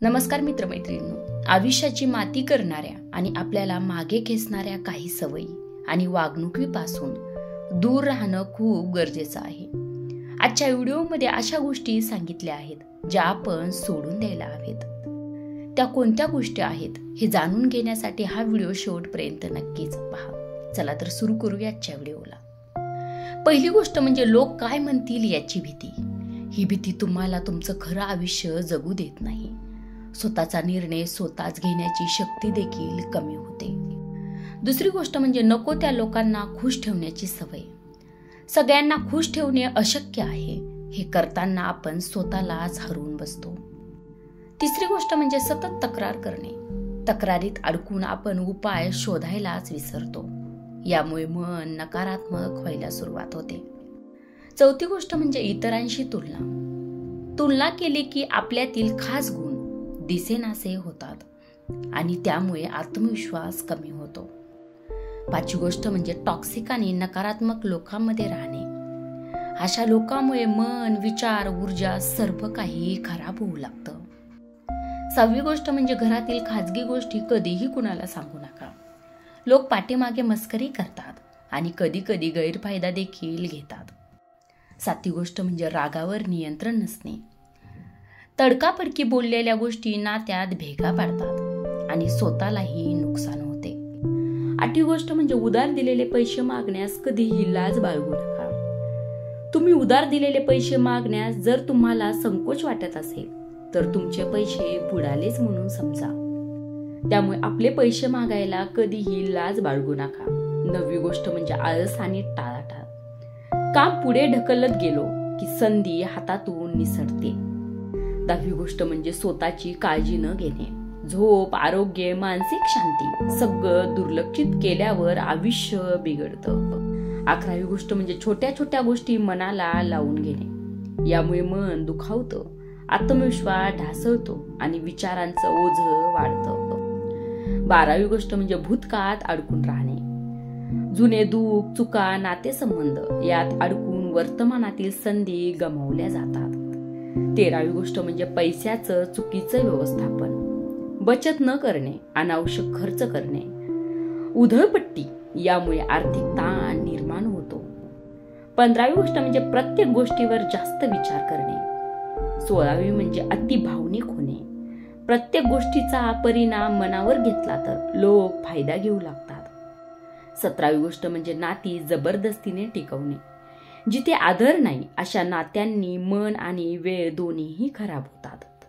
नमस्कार मित्रमैत्रिणींनो, आयुष्याची माती करणाऱ्या आणि आपल्याला मागे खेचणाऱ्या काही सवयी आणि वागणुकीपासून दूर राहणं खूप गरजेचं आहे. आजच्या व्हिडिओमध्ये अशा गोष्टी सांगितल्या आहेत ज्या आपण सोडून द्यायला हवेत. त्या कोणत्या गोष्टी आहेत हे जाणून घेण्यासाठी हा व्हिडिओ शेवटपर्यंत नक्कीच पहा. चला तर सुरू करूया आजच्या व्हिडिओला. पहिली गोष्ट म्हणजे लोक काय म्हणतील याची भीती. ही भीती तुम्हाला तुमचं खरं आयुष्य जगू देत नाही. स्वतःचा निर्णय स्वतःच घेण्याची शक्ती देखील कमी होते. दुसरी गोष्ट म्हणजे नको त्या लोकांना खुश ठेवण्याची सवय. सगळ्यांना खुश ठेवणे अशक्य आहे. हे करताना आपण स्वतःलाच हरवून बसतो. तिसरी गोष्ट म्हणजे सतत तक्रार करणे. तक्रारीत अडकून आपण उपाय शोधायलाच विसरतो. यामुळे मन नकारात्मक व्हायला सुरुवात होते. चौथी गोष्ट म्हणजे इतरांशी तुलना केली की आपल्यातील खास गुण दिसेनासे होतात आणि त्यामुळे आत्मविश्वास कमी होतो. पाचवी गोष्ट म्हणजे टॉक्सिक आणि नकारात्मक लोकांमध्ये राहणे. अशा लोकांमुळे मन, विचार, ऊर्जा सर्व काही खराब होऊ लागतं. सहावी गोष्ट म्हणजे घरातील खाजगी गोष्टी कधीही कुणाला सांगू नका. लोक पाठीमागे मस्करी करतात आणि कधी कधी गैरफायदा देखील घेतात. सातवी गोष्ट म्हणजे रागावर नियंत्रण नसणे. तडकाफडकी बोललेल्या गोष्टी नात्यात भेगा पाडतात आणि स्वतःलाही नुकसान होते. आठवी गोष्ट म्हणजे उधार दिलेले पैसे मागण्यास कधीही लाज बाळगू नका. तुम्ही उधार दिलेले पैसे मागण्यास जर तुम्हाला संकोच वाटत असेल तर तुमचे पैसे बुडालेच म्हणून समजा. त्यामुळे आपले पैसे मागायला कधीही लाज बाळगू नका. नववी गोष्ट म्हणजे आळस आणि टाळाटाळ. काम पुढे ढकलत गेलो की संधी हातातून निसटते. दहावी गोष्ट म्हणजे स्वतःची काळजी न घेणे. झोप, आरोग्य, मानसिक शांती सगळं दुर्लक्षित केल्यावर आयुष्य बिघडतं. 11वी गोष्ट म्हणजे छोट्या छोट्या गोष्टी मनाला लावून घेणे. यामुळे मन दुखावतं, आत्मविश्वास ढासळतो आणि विचारांचं ओझं वाढतं. 12वी गोष्ट म्हणजे भूतकाळात अडकून राहणे. जुने दुःख, चुका, नातेसंबंध यात अडकून वर्तमानातील संधी गमावल्या जातात. 13वी गोष्ट म्हणजे पैशाचं चुकीचं व्यवस्थापन. बचत न करणे, अनावश्यक खर्च करणे, उधळपट्टी यामुळे आर्थिक ताण निर्माण होतो. 15वी गोष्ट म्हणजे प्रत्येक गोष्टीवर जास्त विचार करणे. 16वी म्हणजे अति भावनिक होणे. प्रत्येक गोष्टीचा परिणाम मनावर घेतला तर लोक फायदा घेऊ लागतात. 17वी गोष्ट म्हणजे नाती जबरदस्तीने टिकवणे. जिथे आदर नाही अशा नात्यांनी मन आणि वेळ दोन्हीही खराब होतात.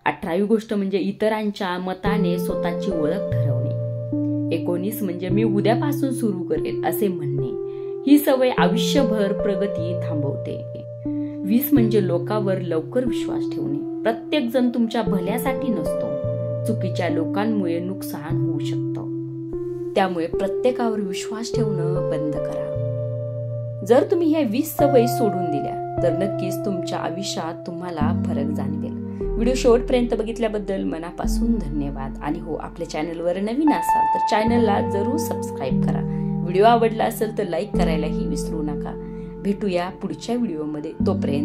18वी गोष्ट म्हणजे इतरांच्या मताने स्वतःची ओळख ठरवणे. 19 म्हणजे मी उद्यापासून सुरू करेल असे म्हणणे. ही सवय आयुष्यभर प्रगती थांबवते. 20 म्हणजे लोकांवर लवकर विश्वास ठेवणे. प्रत्येक जण तुमच्या भल्यासाठी नसतो. चुकीच्या लोकांमुळे नुकसान होऊ शकतं. त्यामुळे प्रत्येकावर विश्वास ठेवणं बंद करा. जर तुम्ही ह्या 20 सवयी सोडून दिल्या तर नक्कीच तुमच्या आयुष्यात तुम्हाला फरक जाणवेल. व्हिडिओ शेवटपर्यंत बघितल्याबद्दल मनापासून धन्यवाद. आणि हो, आपल्या चॅनलवर नवीन असाल तर चॅनलला जरूर सबस्क्राईब करा. व्हिडिओ आवडला असेल तर लाईक करायलाही विसरू नका. भेटूया पुढच्या व्हिडिओमध्ये. तोपर्यंत